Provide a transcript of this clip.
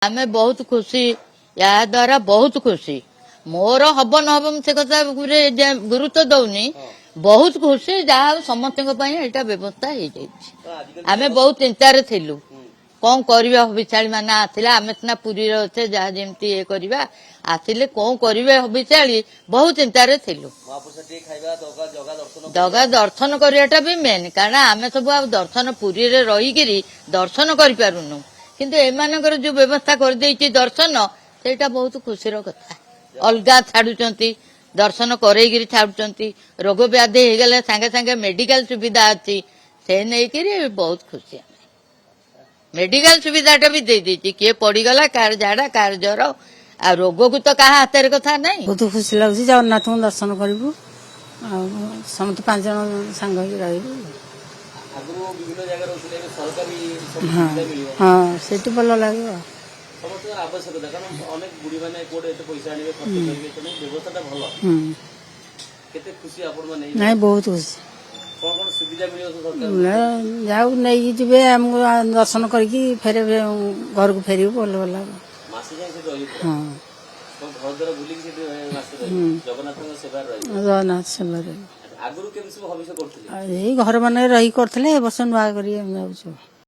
आमे बहुत खुशी या द्वारा बहुत खुशी मोर हब न हब से कथा गुरुत्व दौनी बहुत खुशी जहाँ समस्त व्यवस्था आमे बहुत चिंतार थिलु कौन करवा हबिचाड़ी मैंने आसला आम सीना पुरी अच्छे जहाँ जमी ये करवा आसिले कौन करेंगे हबिचाड़ी बहुत चिंतार थिलु जगा दर्शन करवाटा भी मेन कारण आम सब दर्शन पुरी रहीकि दर्शन करूँ किंतु एमानकर जो व्यवस्था कर देइछि दर्शन सेटा बहुत खुशी कथा अलगा छाड़ुचंती दर्शन करैगिरी छाड़ुचंती रोग व्याधि हो गले सांगे सांगे मेडिकल सुविधा अच्छी से नहीं बहुत खुशी मेडिकल सुविधाटा भी दे देइछि किए पड़ीगला कार झाड़ा कार ज्वर आ रोग को तो कहा हाथ कथा नहीं बहुत खुशी लगुच जगन्नाथ को दर्शन करूँ समस्त 5 जन सांग हाँ से भल लगे नहीं बहुत खुशी जाऊ नहीं जी दर्शन करके फेरे घर को फेर भल भल हाँ जगन्नाथ सेवा यही घर मान रही करते बस नुआ कर